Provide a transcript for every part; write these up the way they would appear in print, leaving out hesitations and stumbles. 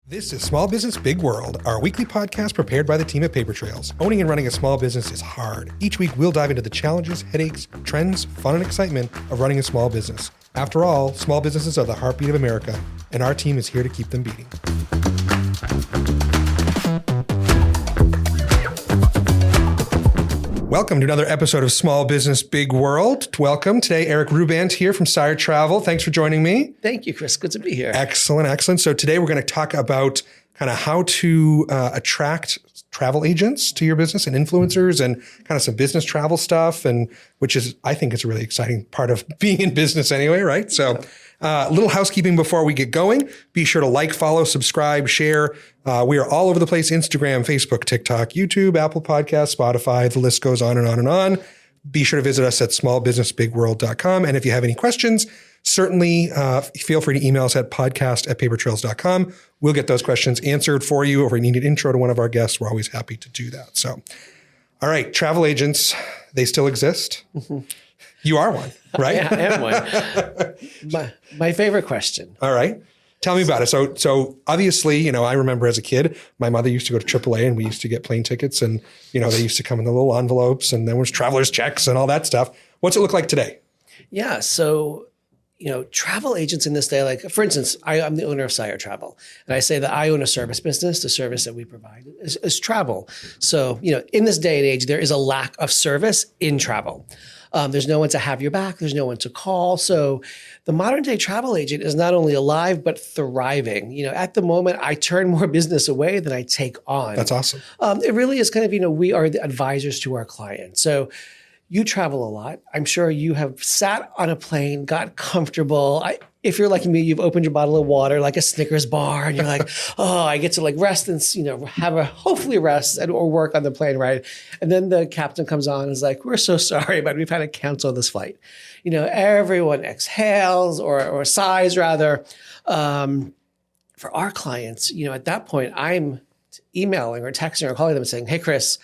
This is Small Business Big World, our weekly podcast prepared by the team at Paper Trails. Owning and running a small business is hard. Each week, we'll dive into the challenges, headaches, trends, fun, and excitement of running a small business. After all, small businesses are the heartbeat of America, and our team is here to keep them beating. Welcome to another episode of Small Business Big World. Welcome. Today, Eric Hrubant here from CIRE Travel. Thanks for joining me. Thank you, Chris. Good to be here. Excellent, excellent. So today we're going to talk about kind of how to attract travel agents to your business and influencers and kind of some business travel stuff, and which is, I think, it's a really exciting part of being in business anyway, right? So a little housekeeping before we get going. Be sure to like, follow, subscribe, share. We are all over the place: Instagram, Facebook, TikTok, YouTube, Apple Podcasts, Spotify. The list goes on and on and on. Be sure to visit us at smallbusinessbigworld.com. And if you have any questions, certainly feel free to email us at podcast@papertrails.com. We'll get those questions answered for you. Or if we need an intro to one of our guests, we're always happy to do that. So, all right, travel agents, they still exist. Mm-hmm. You are one, right? Yeah, I am one. My favorite question. All right. Tell me about it. So obviously, I remember as a kid, my mother used to go to AAA and we used to get plane tickets, and, they used to come in the little envelopes, and there was traveler's checks and all that stuff. What's it look like today? Yeah. So, travel agents in this day, like, for instance, I'm the owner of CIRE Travel, and I say that I own a service business. The service that we provide is travel. So, in this day and age, there is a lack of service in travel. There's no one to have your back. There's no one to call. So the modern day travel agent is not only alive, but thriving. At the moment, I turn more business away than I take on. That's awesome. It really is kind of, we are the advisors to our clients. So you travel a lot. I'm sure you have sat on a plane, got comfortable. If you're like me, you've opened your bottle of water like a Snickers bar, and you're like, oh, I get to rest and, have a hopefully rest or work on the plane ride. And then the captain comes on and is like, we're so sorry, but we've had to cancel this flight. Everyone exhales or sighs rather. For our clients, at that point, I'm emailing or texting or calling them and saying, hey, Chris,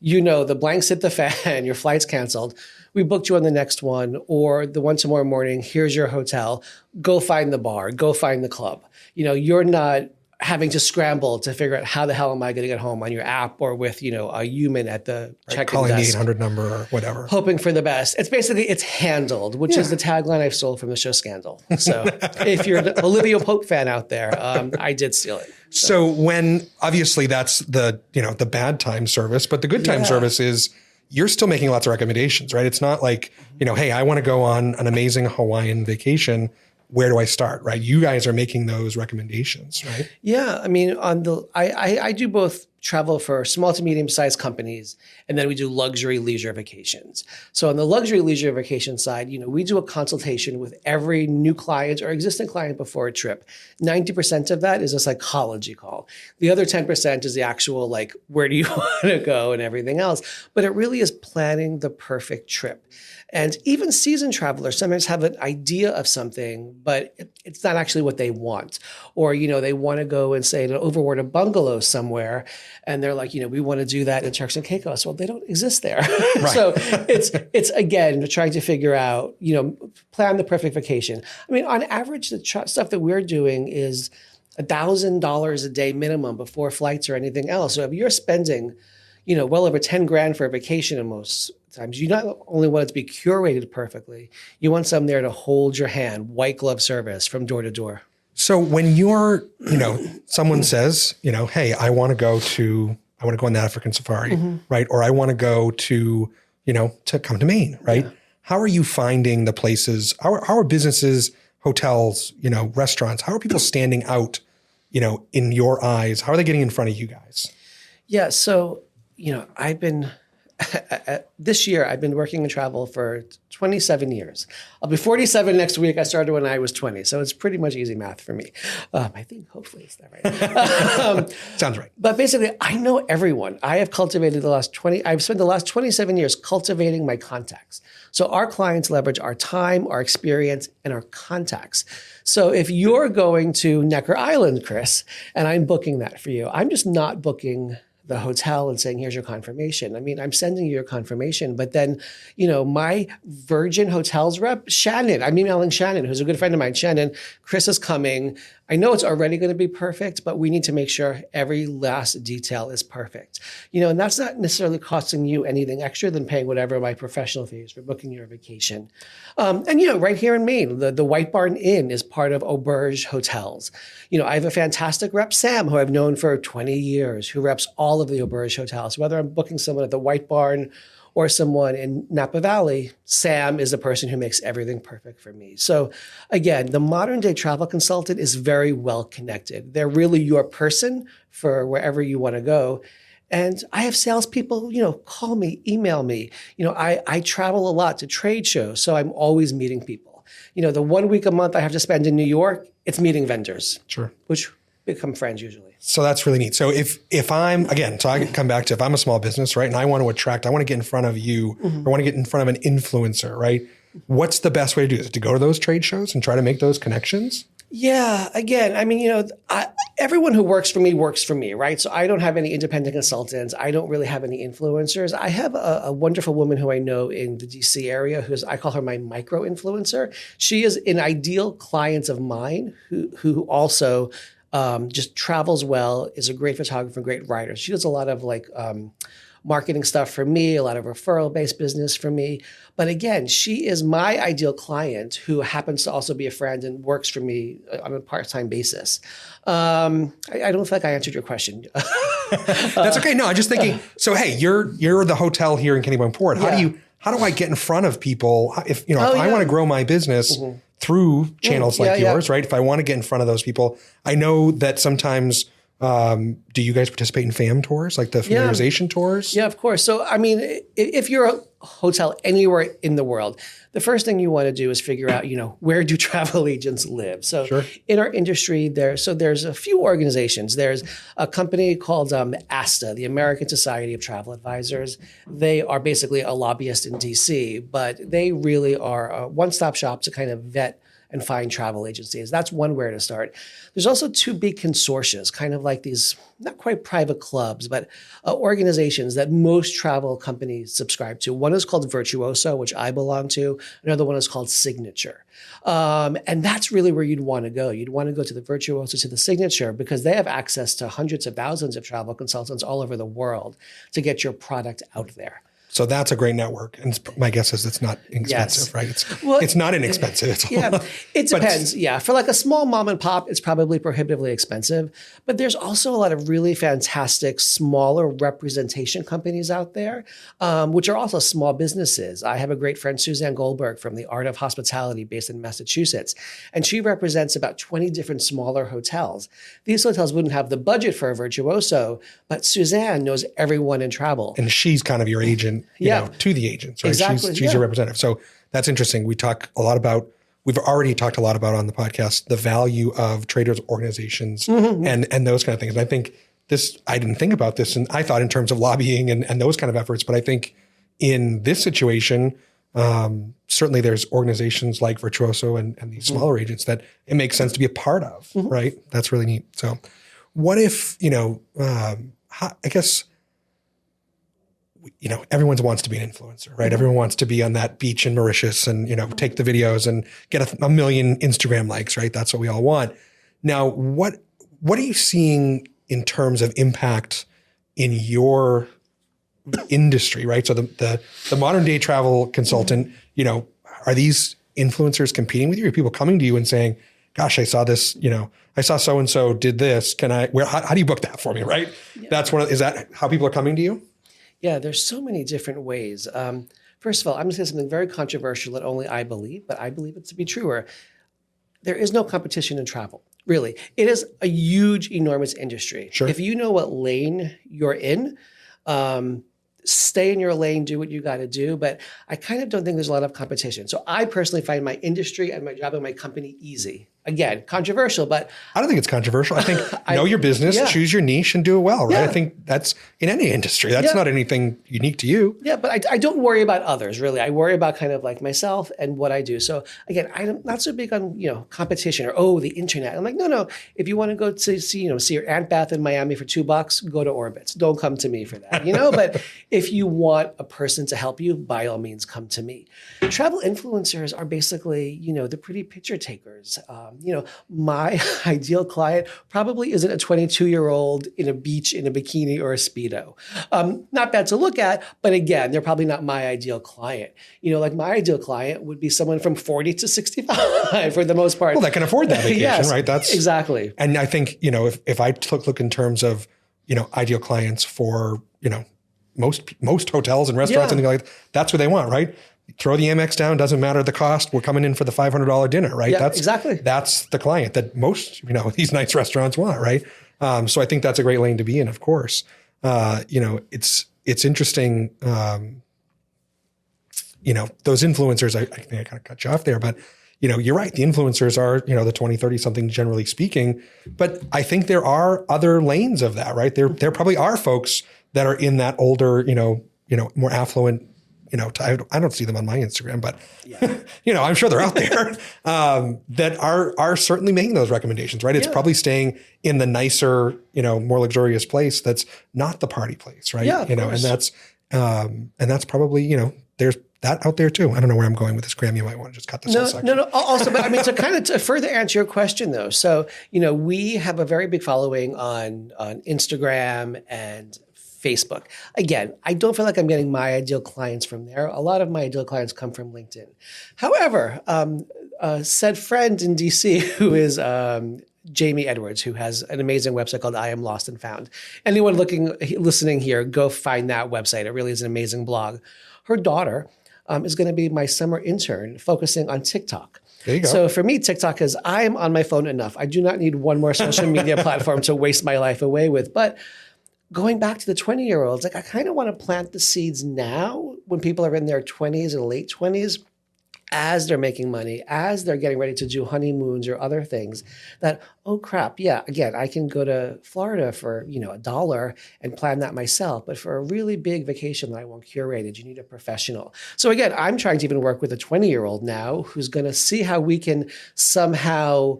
the blanks hit the fan, your flight's canceled. We booked you on the next one, or the one tomorrow morning, here's your hotel. Go find the bar, go find the club. You're not having to scramble to figure out how the hell am I going to get home on your app or with, a human at the check-in calling desk. the 800 number or whatever. Hoping for the best. It's handled, which is the tagline I've stole from the show Scandal. So if you're an Olivia Pope fan out there, I did steal it. So when, obviously that's the bad time service, but the good time service is you're still making lots of recommendations, right? It's not like, hey, I want to go on an amazing Hawaiian vacation. Where do I start, right? You guys are making those recommendations, right? Yeah. I mean, I do both travel for small to medium-sized companies, and then we do luxury leisure vacations. So on the luxury leisure vacation side, we do a consultation with every new client or existing client before a trip. 90% of that is a psychology call. The other 10% is the actual, where do you want to go and everything else. But it really is planning the perfect trip. And even seasoned travelers sometimes have an idea of something, but it's not actually what they want. Or, they want to go and say to overboard a bungalow somewhere, and they're like, we want to do that in Turks and Caicos. Well, they don't exist there. Right. So it's again, trying to figure out, plan the perfect vacation. I mean, on average, the stuff that we're doing is $1,000 a day minimum before flights or anything else. So if you're spending, well over 10 grand for a vacation in most times, you not only want it to be curated perfectly, you want some there to hold your hand, white glove service from door to door. So when you're, someone says, hey, I want to go on the African safari, right? Or I want to go to, to come to Maine, right? Yeah. How are you finding the places? How are businesses, hotels, restaurants, how are people standing out, in your eyes? How are they getting in front of you guys? Yeah. So, this year, I've been working in travel for 27 years. I'll be 47 next week. I started when I was 20. So it's pretty much easy math for me. I think hopefully it's that right. Sounds right. But basically, I know everyone. I've spent the last 27 years cultivating my contacts. So our clients leverage our time, our experience, and our contacts. So if you're going to Necker Island, Chris, and I'm booking that for you, I'm just not booking the hotel and saying, here's your confirmation. I mean, I'm sending you your confirmation, but then, my Virgin Hotels rep, Shannon, I'm emailing Shannon, who's a good friend of mine. Shannon, Chris is coming. I know it's already going to be perfect, but we need to make sure every last detail is perfect. And that's not necessarily costing you anything extra than paying whatever my professional fees for booking your vacation. And right here in Maine, the White Barn Inn is part of Auberge Hotels. I have a fantastic rep, Sam, who I've known for 20 years, who reps all of the Auberge hotels. Whether I'm booking someone at the White Barn or someone in Napa Valley, Sam is the person who makes everything perfect for me. So again, the modern day travel consultant is very well connected. They're really your person for wherever you want to go. And I have salespeople, call me, email me. I travel a lot to trade shows, so I'm always meeting people. The 1 week a month I have to spend in New York, it's meeting vendors. Sure. Which become friends usually. So that's really neat. So if I'm, again, so I come back to if I'm a small business, right, and I want to get in front of you, or I want to get in front of an influencer, right? What's the best way to do it? Is it to go to those trade shows and try to make those connections? Yeah. Again, everyone who works for me, right? So I don't have any independent consultants. I don't really have any influencers. I have a wonderful woman who I know in the DC area I call her my micro influencer. She is an ideal client of mine who also just travels well, is a great photographer, great writer. She does a lot of marketing stuff for me, a lot of referral-based business for me. But again, she is my ideal client who happens to also be a friend and works for me on a part-time basis. I don't feel like I answered your question. That's okay. No, I'm just thinking, so hey, you're the hotel here in Kennebunkport. How do I get in front of people if I want to grow my business through channels like yours, right? If I want to get in front of those people, I know that sometimes do you guys participate in FAM tours, like the familiarization tours? Yeah, of course. So, if you're a hotel anywhere in the world, the first thing you want to do is figure out, where do travel agents live? So in our industry, there's a few organizations. There's a company called ASTA, the American Society of Travel Advisors. They are basically a lobbyist in DC, but they really are a one-stop shop to kind of vet and find travel agencies. That's one way to start. There's also two big consortia, kind of like these, not quite private clubs, but organizations that most travel companies subscribe to. One is called Virtuoso, which I belong to. Another one is called Signature. And that's really where you'd want to go. You'd want to go to the Virtuoso, to the Signature, because they have access to hundreds of thousands of travel consultants all over the world to get your product out there. So that's a great network. And my guess is it's not inexpensive, right? It's not inexpensive. It depends. For like a small mom and pop, it's probably prohibitively expensive. But there's also a lot of really fantastic smaller representation companies out there, which are also small businesses. I have a great friend, Suzanne Goldberg, from the Art of Hospitality based in Massachusetts. And she represents about 20 different smaller hotels. These hotels wouldn't have the budget for a Virtuoso, but Suzanne knows everyone in travel. And she's kind of your agent. To the agents, right? Exactly. She's your representative. So that's interesting. We've already talked a lot about on the podcast, the value of traders organizations and those kind of things. And I think I didn't think about this, and I thought in terms of lobbying and those kind of efforts, but I think in this situation, certainly there's organizations like Virtuoso and these smaller agents that it makes sense to be a part of, right? That's really neat. So what if, I guess, everyone wants to be an influencer, right? Everyone wants to be on that beach in Mauritius and, take the videos and get a million Instagram likes, right? That's what we all want. Now, what are you seeing in terms of impact in your industry, right? So the modern day travel consultant, are these influencers competing with you? Are people coming to you and saying, gosh, I saw this, I saw so-and-so did this. How do you book that for me, right? Yeah. Is that how people are coming to you? Yeah, there's so many different ways. First of all, I'm going to say something very controversial that only I believe, but I believe it to be truer. There is no competition in travel, really. It is a huge, enormous industry. Sure. If you know what lane you're in, stay in your lane, do what you got to do. But I kind of don't think there's a lot of competition. So I personally find my industry and my job and my company easy. Again, controversial, but I don't think it's controversial. I think know your business, choose your niche, and do it well, right? Yeah. I think that's in any industry. That's not anything unique to you. Yeah, but I don't worry about others, really. I worry about kind of like myself and what I do. So again, I'm not so big on competition or the internet. I'm like, no. If you want to go to see your Aunt Beth in Miami for $2, go to Orbitz. Don't come to me for that, But if you want a person to help you, by all means, come to me. Travel influencers are basically the pretty picture takers. My ideal client probably isn't a 22-year-old in a beach in a bikini or a Speedo. Not bad to look at, but again, they're probably not my ideal client. Like my ideal client would be someone from 40 to 65 for the most part. Well, that can afford that vacation, yes, right? That's exactly. And I think, if I look in terms of, ideal clients for, most hotels and restaurants and things like that, that's what they want, right? Throw the Amex down, doesn't matter the cost. We're coming in for the $500 dinner, right? Yeah, exactly. That's the client that most, these nice restaurants want, right? So I think that's a great lane to be in, of course. It's interesting, those influencers, I think I kind of cut you off there, but you're right. The influencers are, the 20, 30 something, generally speaking, but I think there are other lanes of that, right? There probably are folks that are in that older, more affluent, I don't see them on my Instagram, but I'm sure they're out there, that are certainly making those recommendations, right? It's probably staying in the nicer, more luxurious place. That's not the party place, right? Yeah, and that's probably, there's that out there too. I don't know where I'm going with this, Graham. You might want to just cut this whole section. No. Also, but to further answer your question though. So, we have a very big following on Instagram and Facebook. Again, I don't feel like I'm getting my ideal clients from there. A lot of my ideal clients come from LinkedIn. However, said friend in DC who is Jamie Edwards, who has an amazing website called I Am Lost and Found. Anyone listening here, go find that website. It really is an amazing blog. Her daughter is going to be my summer intern focusing on TikTok. There you go. So for me, TikTok is I am on my phone enough. I do not need one more social media platform to waste my life away with. But going back to the 20-year-olds, I kind of want to plant the seeds now when people are in their 20s and late 20s, as they're making money, as they're getting ready to do honeymoons or other things, that, oh crap, yeah, again, I can go to Florida for, $1 and plan that myself. But for a really big vacation that I want curated, you need a professional. So again, I'm trying to even work with a 20-year-old now who's going to see how we can somehow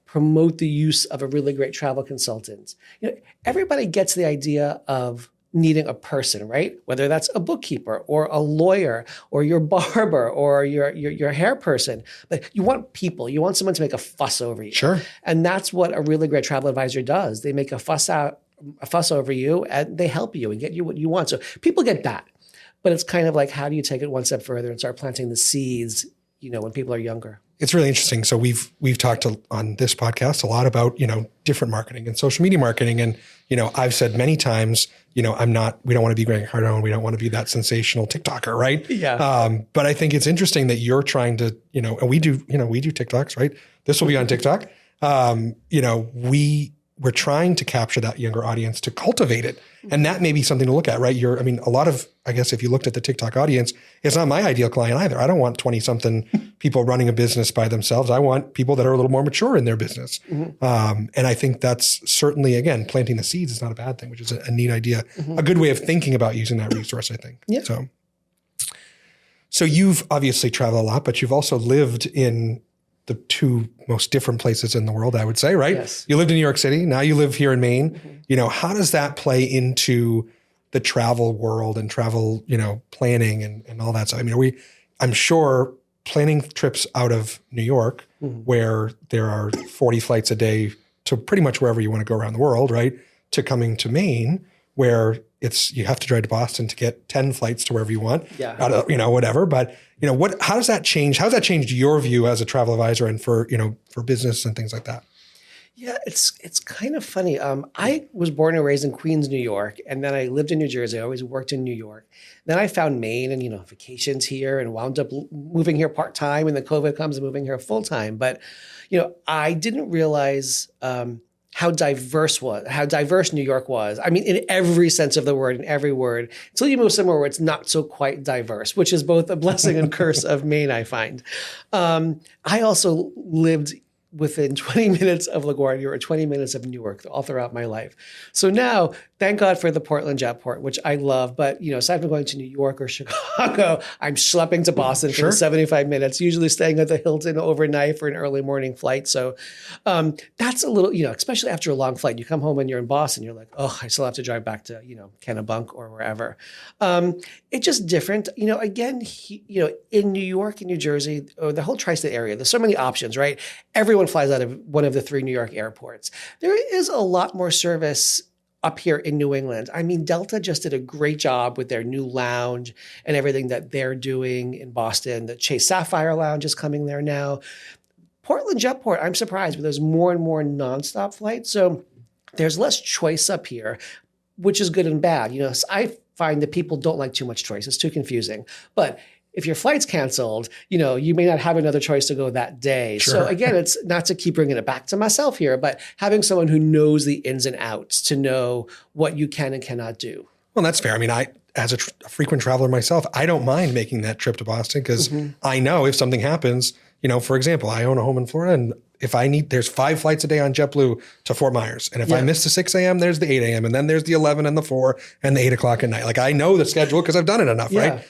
promote the use of a really great travel consultant. Everybody gets the idea of needing a person, right? Whether that's a bookkeeper or a lawyer or your barber or your hair person, but you want people. You want someone to make a fuss over you. Sure. And that's what a really great travel advisor does. They make a fuss over you and they help you and get you what you want. So people get that, but it's kind of like, how do you take it one step further and start planting the seeds, when people are younger? It's really interesting. So we've talked on this podcast a lot about, different marketing and social media marketing. And, I've said many times, we don't want to be Greg Cardone. We don't want to be that sensational TikToker, right? Yeah. But I think it's interesting that you're trying to, and we do TikToks, right? This will be on TikTok. We're trying to capture that younger audience to cultivate it. And that may be something to look at, right? A lot of, I guess, if you looked at the TikTok audience, it's not my ideal client either. I don't want 20 something people running a business by themselves. I want people that are a little more mature in their business. Mm-hmm. And I think that's certainly, again, planting the seeds is not a bad thing, which is a neat idea, a good way of thinking about using that resource, I think. Yeah. So you've obviously traveled a lot, but you've also lived in the two most different places in the world, I would say, right? Yes. You lived in New York City. Now you live here in Maine. Mm-hmm. How does that play into the travel world and travel, planning and all that stuff? I mean, I'm sure planning trips out of New York, where there are 40 flights a day to pretty much wherever you want to go around the world, right? To coming to Maine, where you have to drive to Boston to get 10 flights to wherever you want, whatever. But, how does that change? How has that changed your view as a travel advisor and for business and things like that? Yeah, it's kind of funny. I was born and raised in Queens, New York, and then I lived in New Jersey. I always worked in New York. Then I found Maine and, vacations here and wound up moving here part-time, and then COVID comes and moving here full-time. But, I didn't realize how diverse New York was. I mean, in every sense of the word, in every word, until you move somewhere where it's not so quite diverse, which is both a blessing and curse of Maine, I find. I also lived within 20 minutes of LaGuardia or 20 minutes of Newark all throughout my life. So now, thank God for the Portland Jetport, which I love. But, aside from going to New York or Chicago, I'm schlepping to Boston for the 75 minutes, usually staying at the Hilton overnight for an early morning flight. So that's a little, especially after a long flight, you come home and you're in Boston, you're like, oh, I still have to drive back to, Kennebunk or wherever. It's just different. Again, in New York and New Jersey, or the whole tri-state area, there's so many options, right? Everyone flies out of one of the 3 New York airports. There is a lot more service up here in New England. I mean, Delta just did a great job with their new lounge and everything that they're doing in Boston. The Chase Sapphire Lounge is coming there now. Portland Jetport, I'm surprised, but there's more and more nonstop flights. So there's less choice up here, which is good and bad. I find that people don't like too much choice. It's too confusing. But if your flight's canceled, you may not have another choice to go that day. Sure. So again, it's not to keep bringing it back to myself here, but having someone who knows the ins and outs to know what you can and cannot do. Well, that's fair. I mean, as a frequent traveler myself, I don't mind making that trip to Boston because I know if something happens, for example, I own a home in Florida, and if there's 5 flights a day on JetBlue to Fort Myers. And if I miss the 6 a.m., there's the 8 a.m. And then there's the 11 and the 4 and the 8 o'clock at night. Like I know the schedule because I've done it enough, right?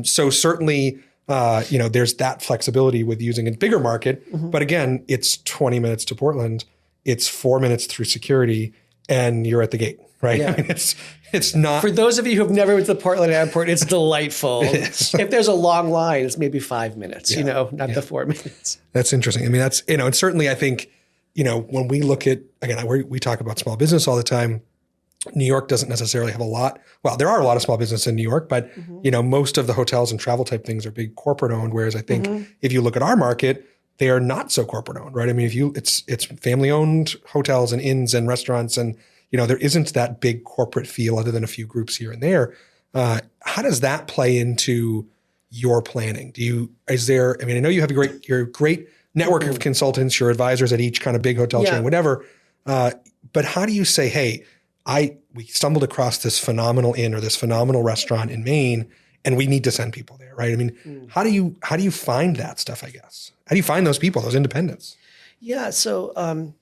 So certainly, there's that flexibility with using a bigger market. But again, it's 20 minutes to Portland. It's 4 minutes through security and you're at the gate, right? Yeah. I mean, it's not. For those of you who have never been to the Portland airport, it's delightful. It is. If there's a long line, it's maybe 5 minutes, not the 4 minutes. That's interesting. I mean, that's, and certainly I think, when we look at, again, we talk about small business all the time. New York doesn't necessarily have a lot. Well, there are a lot of small business in New York, but most of the hotels and travel type things are big corporate owned. Whereas I think if you look at our market, they are not so corporate owned, right? I mean, it's family owned hotels and inns and restaurants, and there isn't that big corporate feel other than a few groups here and there. How does that play into your planning? I know you have your great network of consultants, your advisors at each kind of big hotel chain, whatever. But how do you say, hey, we stumbled across this phenomenal inn or this phenomenal restaurant in Maine, and we need to send people there, right? I mean, how do you find that stuff, I guess? How do you find those people, those independents? Yeah. So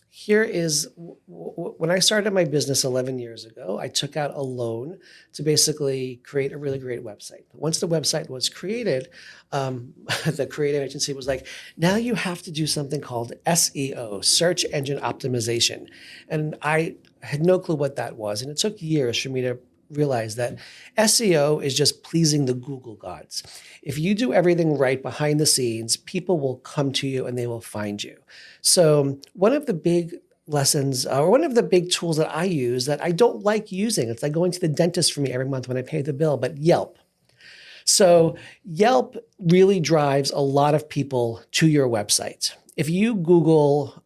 here is when I started my business 11 years ago, I took out a loan to basically create a really great website. Once the website was created, the creative agency was like, now you have to do something called SEO, search engine optimization. And I had no clue what that was. And it took years for me to realize that SEO is just pleasing the Google gods. If you do everything right behind the scenes, people will come to you and they will find you. So one of the big lessons or one of the big tools that I use that I don't like using, it's like going to the dentist for me every month when I pay the bill, but Yelp. So Yelp really drives a lot of people to your website. If you Google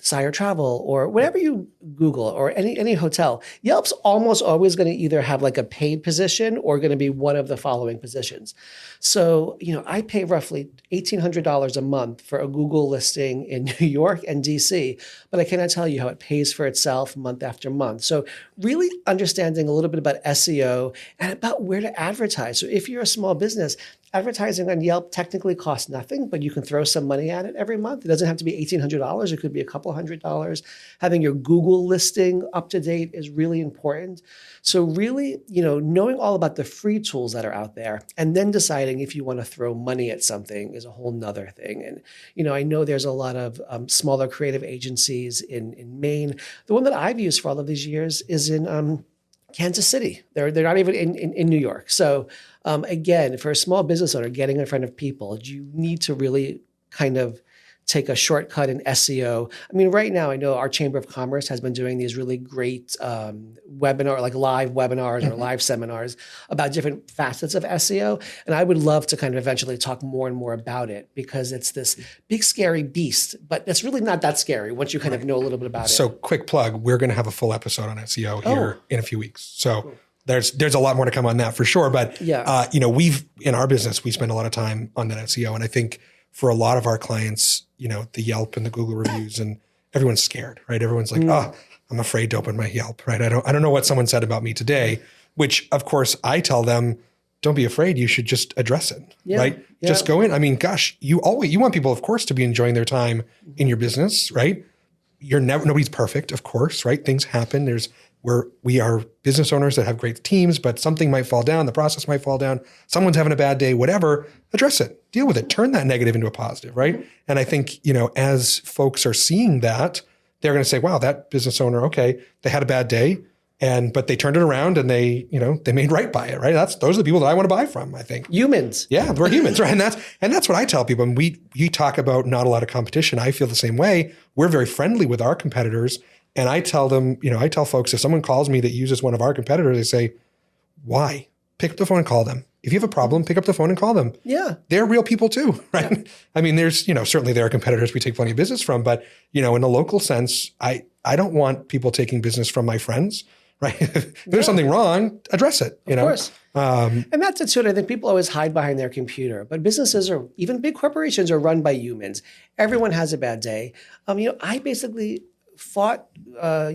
CIRE Travel or whatever you Google or any hotel, Yelp's almost always going to either have like a paid position or going to be one of the following positions. So, I pay roughly $1,800 a month for a Google listing in New York and DC, but I cannot tell you how it pays for itself month after month. So really understanding a little bit about SEO and about where to advertise. So if you're a small business, advertising on Yelp technically costs nothing, but you can throw some money at it every month. It doesn't have to be $1,800. It could be a couple $100. Having your Google listing up to date is really important. So really, knowing all about the free tools that are out there and then deciding if you want to throw money at something is a whole nother thing. And, I know there's a lot of smaller creative agencies in Maine. The one that I've used for all of these years is in Kansas City. They're not even in New York. So again, for a small business owner, getting in front of people, you need to really kind of take a shortcut in SEO. I mean, right now, I know our Chamber of Commerce has been doing these really great webinar, like live webinars or live seminars about different facets of SEO. And I would love to kind of eventually talk more and more about it because it's this big, scary beast, but it's really not that scary once you kind of know a little bit about it. So quick plug, we're going to have a full episode on SEO here in a few weeks. So there's a lot more to come on that for sure. But, we've, in our business, we spend a lot of time on that SEO. And I think for a lot of our clients, the Yelp and the Google reviews, and everyone's scared, right? Everyone's like, I'm afraid to open my Yelp, right? I don't know what someone said about me today, which of course I tell them, don't be afraid. You should just address it, Yeah, right? yeah. Just go in. I mean, gosh, you want people, of course, to be enjoying their time in your business, right? Nobody's perfect, of course, right? Things happen. We are business owners that have great teams, but something might fall down. The process might fall down. Someone's having a bad day, whatever, address it, deal with it, turn that negative into a positive, right? And I think, as folks are seeing that, they're going to say, wow, that business owner, okay, they had a bad day, but they turned it around and they made right by it, right? Those are the people that I want to buy from, I think. Humans. Yeah, we're humans, right? And that's what I tell people. And you talk about not a lot of competition. I feel the same way. We're very friendly with our competitors. And I tell them, I tell folks, if someone calls me that uses one of our competitors, they say, why? Pick up the phone and call them. If you have a problem, pick up the phone and call them. Yeah. They're real people too, right? Yeah. I mean, there's, certainly there are competitors we take plenty of business from, but, in a local sense, I don't want people taking business from my friends, right? If there's something wrong, address it, Of course. Um, And that's it too. I think people always hide behind their computer, but businesses even big corporations are run by humans. Everyone has a bad day. I basically fought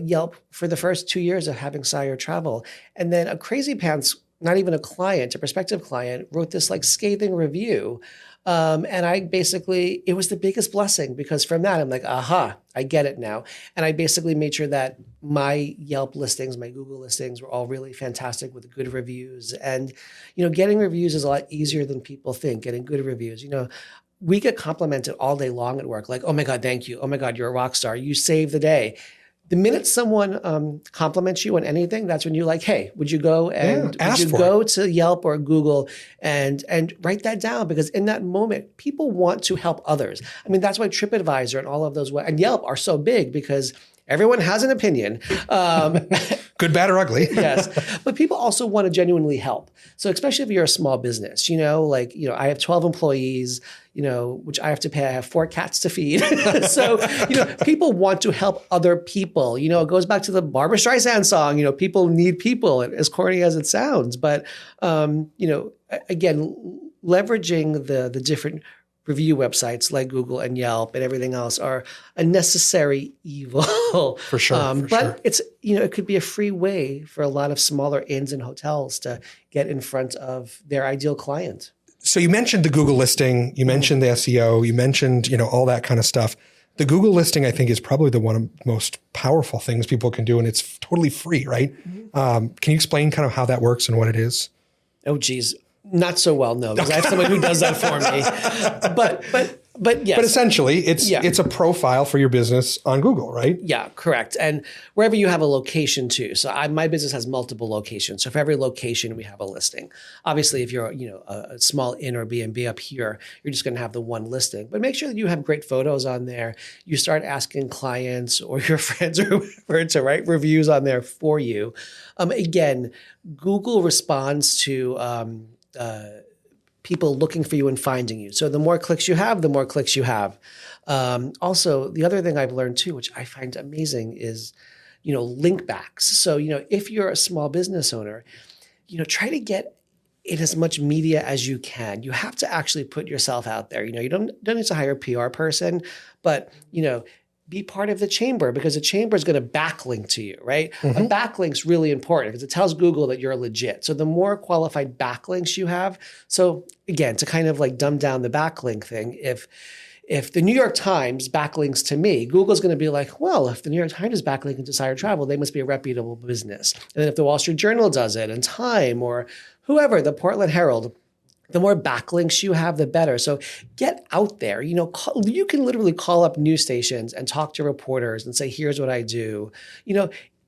Yelp for the first 2 years of having CIRE Travel. And then a crazy pants, not even a client, a prospective client, wrote this scathing review. And it was the biggest blessing because from that, I'm like, aha, I get it now. And I basically made sure that my Yelp listings, my Google listings were all really fantastic with good reviews. And, getting reviews is a lot easier than people think, getting good reviews. We get complimented all day long at work, like, oh my God, thank you. Oh my God, you're a rock star. You saved the day. The minute someone compliments you on anything, that's when you're like, hey, would you go to Yelp or Google and write that down? Because in that moment, people want to help others. I mean, that's why TripAdvisor and all of those and Yelp are so big because everyone has an opinion. Good, bad, or ugly. Yes. But people also want to genuinely help. So especially if you're a small business, I have 12 employees, which I have to pay. I have 4 cats to feed. So, people want to help other people. It goes back to the Barbra Streisand song, people need people, as corny as it sounds. But, again, leveraging the different review websites like Google and Yelp and everything else are a necessary evil. For sure. But it's, it could be a free way for a lot of smaller inns and hotels to get in front of their ideal client. So you mentioned the Google listing, you mentioned the SEO, you mentioned, all that kind of stuff. The Google listing, I think, is probably the one of the most powerful things people can do, and it's totally free, right? Can you explain kind of how that works and what it is? Oh, geez. Not so well, no, because I have someone who does that for me. But yes. But essentially, it's a profile for your business on Google, right? Yeah, correct. And wherever you have a location too. So my business has multiple locations. So for every location, we have a listing. Obviously, if you're a small inn or B&B up here, you're just going to have the one listing. But make sure that you have great photos on there. You start asking clients or your friends or whoever to write reviews on there for you. Again, Google responds to people looking for you and finding you. So the more clicks you have, the more clicks you have. Also, the other thing I've learned too, which I find amazing, is, link backs. So, if you're a small business owner, try to get in as much media as you can. You have to actually put yourself out there. You don't need to hire a PR person, but, be part of the chamber because the chamber is going to backlink to you, right? Mm-hmm. A backlink's really important because it tells Google that you're legit. So the more qualified backlinks you have, so again, to kind of dumb down the backlink thing, if the New York Times backlinks to me, Google's going to be like, well, if the New York Times is backlinking to CIRE Travel, they must be a reputable business. And then if the Wall Street Journal does it and Time or whoever, the Portland Herald, the more backlinks you have, the better. So get out there. You can literally call up news stations and talk to reporters and say, here's what I do.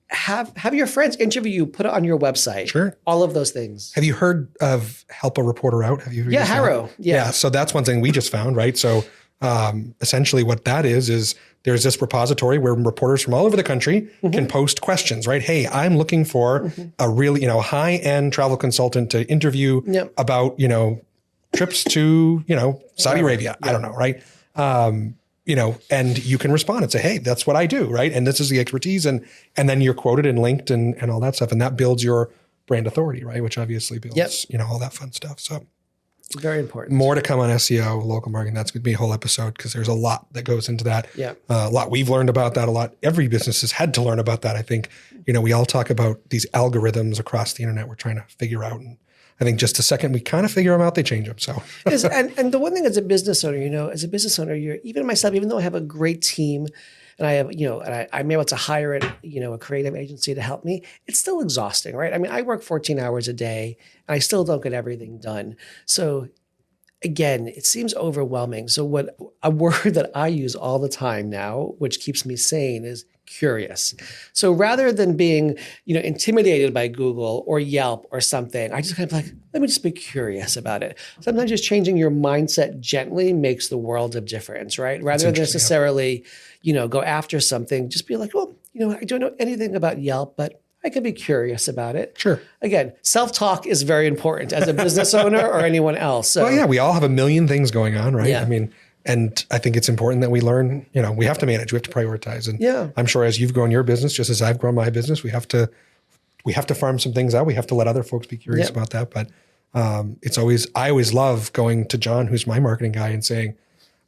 Have your friends interview you, put it on your website. Sure. All of those things. Have you heard of Help a Reporter Out? Have you? Yeah, Harrow. Yeah. So that's one thing we just found, right? So essentially what that is there's this repository where reporters from all over the country can post questions, right? Hey, I'm looking for a really, high-end travel consultant to interview about, trips to, Saudi Arabia. I don't know, right? And you can respond and say, hey, that's what I do, right? And this is the expertise. And then you're quoted and linked and all that stuff. And that builds your brand authority, right? Which obviously builds, all that fun stuff. So very important. More to come on SEO, local marketing. That's going to be a whole episode because there's a lot that goes into that. Yeah. A lot we've learned about that. A lot every business has had to learn about that. I think, we all talk about these algorithms across the internet we're trying to figure out. And I think just the second we kind of figure them out, they change them. So, and the one thing as a business owner, you're even myself, even though I have a great team and I have, and I'm able to hire a creative agency to help me, it's still exhausting, right? I mean, I work 14 hours a day and I still don't get everything done. So again, it seems overwhelming. So a word that I use all the time now, which keeps me sane, is curious. So rather than being, intimidated by Google or Yelp or something, I just kind of like, let me just be curious about it. Sometimes just changing your mindset gently makes the world of difference, right? Rather than necessarily, go after something, just be like, well, I don't know anything about Yelp, but I can be curious about it. Sure. Again, self-talk is very important as a business owner or anyone else. So, well, yeah, we all have a million things going on, right? Yeah. I mean, and I think it's important that we learn, we have to manage, we have to prioritize. And I'm sure as you've grown your business, just as I've grown my business, we have to farm some things out. We have to let other folks be curious about that. But I always love going to John, who's my marketing guy, and saying,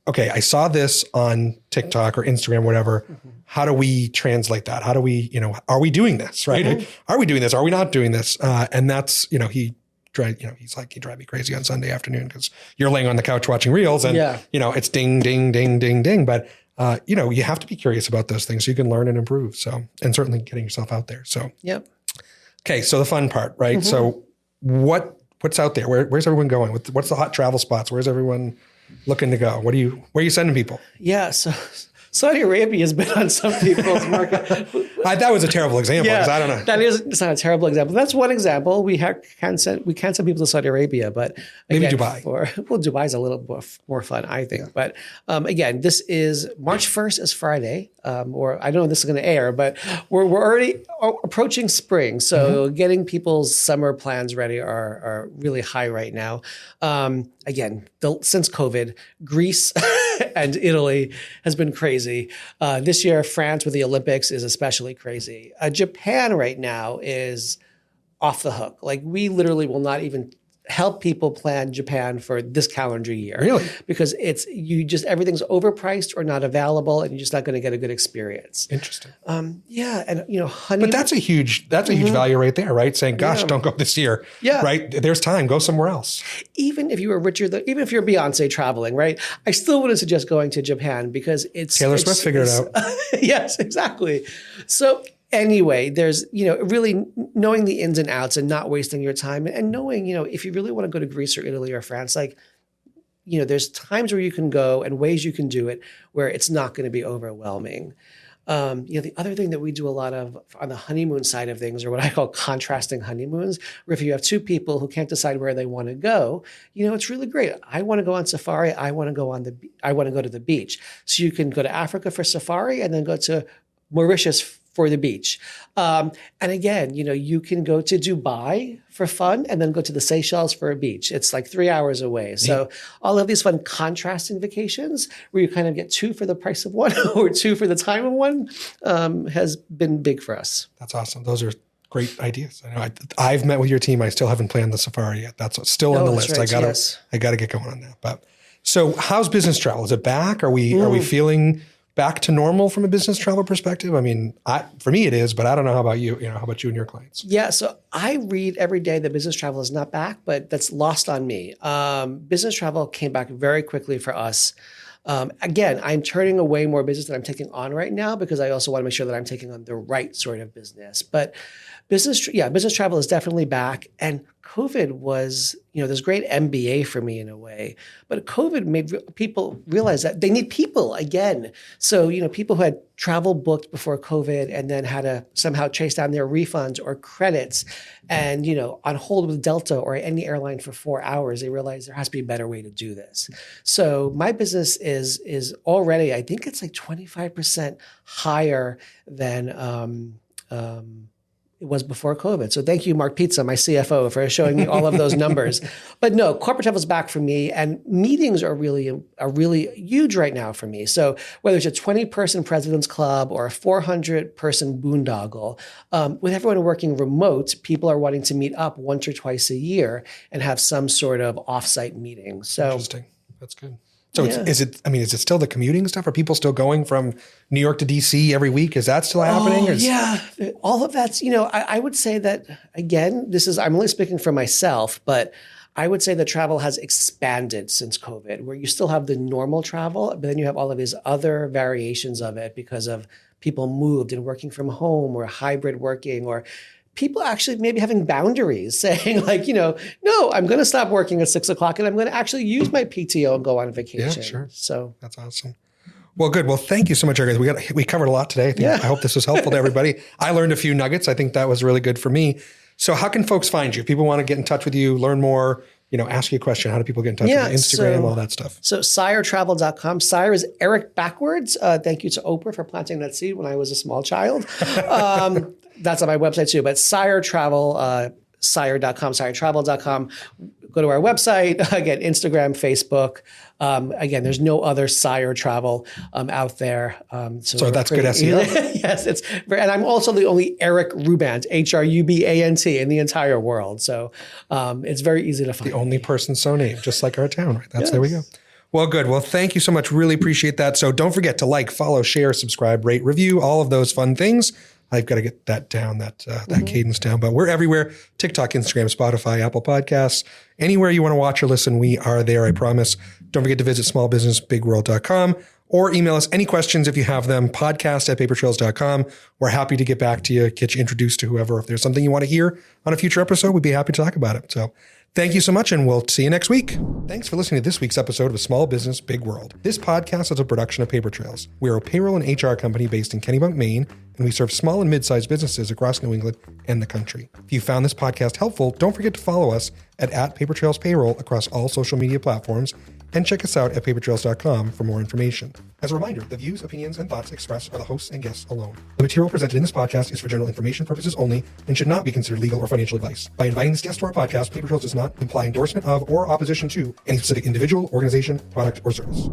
okay, I saw this on TikTok or Instagram, whatever. Mm-hmm. How do we translate that? How do we, are we doing this, right? Mm-hmm. Are we doing this? Are we not doing this? And that's, he's like, you drive me crazy on Sunday afternoon because you're laying on the couch watching reels and, it's ding, ding, ding, ding, ding. But, you have to be curious about those things so you can learn and improve. So, and certainly getting yourself out there. So, okay. So the fun part, right? Mm-hmm. So what's out there? Where's everyone going? What's the hot travel spots? Where's everyone looking to go? Where are you sending people? Yeah. So Saudi Arabia has been on some people's market. That was a terrible example because I don't know. It's not a terrible example. That's one example. We can send people to Saudi Arabia, but maybe Dubai. Dubai's a little more fun, I think. Yeah. But again, this is March 1st is Friday, or I don't know if this is going to air, but we're already approaching spring. So getting people's summer plans ready are really high right now. Again, since COVID, Greece and Italy has been crazy. This year, France with the Olympics is especially crazy. Japan right now is off the hook. Like we literally will not even help people plan Japan for this calendar year. Really? Because everything's overpriced or not available and you're just not going to get a good experience. Interesting. Yeah. And, honey. But that's a huge value right there, right? Saying, gosh, don't go this year. Yeah. Right? There's time. Go somewhere else. Even if you were richer, even if you're Beyonce traveling, right? I still wouldn't suggest going to Japan because Taylor Swift figured it out. Yes, exactly. So anyway, there's, really knowing the ins and outs and not wasting your time and knowing, if you really want to go to Greece or Italy or France, there's times where you can go and ways you can do it where it's not going to be overwhelming. The other thing that we do a lot of on the honeymoon side of things, or what I call contrasting honeymoons, where if you have two people who can't decide where they want to go, it's really great. I want to go on safari. I want to go to the beach. So you can go to Africa for safari and then go to Mauritius for the beach. And again, you can go to Dubai for fun and then go to the Seychelles for a beach. It's like 3 hours away. So all of these fun contrasting vacations where you kind of get two for the price of one or two for the time of one has been big for us. That's awesome. Those are great ideas. I know I've met with your team. I still haven't planned the safari yet. That's still on the list. Right. I gotta get going on that. But so how's business travel? Is it back? Are we feeling back to normal from a business travel perspective? I mean, for me it is, but I don't know how about you. How about you and your clients? Yeah, so I read every day that business travel is not back, but that's lost on me. Business travel came back very quickly for us. Again, I'm turning away more business than I'm taking on right now because I also want to make sure that I'm taking on the right sort of business. But business travel is definitely back. And COVID was, this great MBA for me in a way. But COVID made people realize that they need people again. So, people who had travel booked before COVID and then had to somehow chase down their refunds or credits and, on hold with Delta or any airline for 4 hours, they realized there has to be a better way to do this. So my business is already, I think it's like 25% higher than it was before COVID. So thank you, Mark Pizza, my CFO, for showing me all of those numbers. But no, corporate travel is back for me, and meetings are really huge right now for me. So whether it's a 20-person president's club or a 400-person boondoggle, with everyone working remote, people are wanting to meet up once or twice a year and have some sort of offsite meeting. So interesting. That's good. So is it still the commuting stuff? Are people still going from New York to DC every week? Is that still happening? Yeah, all of that's, I would say that, again, I'm only speaking for myself, but I would say that travel has expanded since COVID, where you still have the normal travel, but then you have all of these other variations of it because of people moved and working from home or hybrid working, or people actually maybe having boundaries saying like, no, I'm going to stop working at 6 o'clock and I'm going to actually use my PTO and go on vacation. Yeah, sure. So that's awesome. Well, good. Well, thank you so much, Eric. We covered a lot today. I hope this was helpful to everybody. I learned a few nuggets. I think that was really good for me. So how can folks find you? If people want to get in touch with you, learn more, ask you a question, how do people get in touch with you? Instagram, all that stuff. So CIREtravel.com. CIRE is Eric backwards. Thank you to Oprah for planting that seed when I was a small child. That's on my website too, but CIRE Travel, CIRE.com, CIREtravel.com. Go to our website, again, Instagram, Facebook. Again, there's no other CIRE Travel out there. So that's good SEO? Yes, and I'm also the only Eric Hrubant, Hrubant, in the entire world. So it's very easy to find. The only person so named, just like our town, right? There we go. Well, good. Well, thank you so much. Really appreciate that. So don't forget to like, follow, share, subscribe, rate, review, all of those fun things. I've got to get that down, that cadence down. But we're everywhere. TikTok, Instagram, Spotify, Apple Podcasts. Anywhere you want to watch or listen, we are there, I promise. Don't forget to visit smallbusinessbigworld.com or email us any questions if you have them, podcast@papertrails.com. We're happy to get back to you, get you introduced to whoever. If there's something you want to hear on a future episode, we'd be happy to talk about it. So thank you so much, and we'll see you next week. Thanks for listening to this week's episode of Small Business, Big World. This podcast is a production of Paper Trails. We are a payroll and HR company based in Kennebunk, Maine, and we serve small and mid-sized businesses across New England and the country. If you found this podcast helpful, don't forget to follow us at Paper Trails Payroll across all social media platforms, and check us out at papertrails.com for more information. As a reminder, the views, opinions, and thoughts expressed are the hosts and guests alone. The material presented in this podcast is for general information purposes only and should not be considered legal or financial advice. By inviting this guest to our podcast, Paper Trails does not imply endorsement of or opposition to any specific individual, organization, product, or service.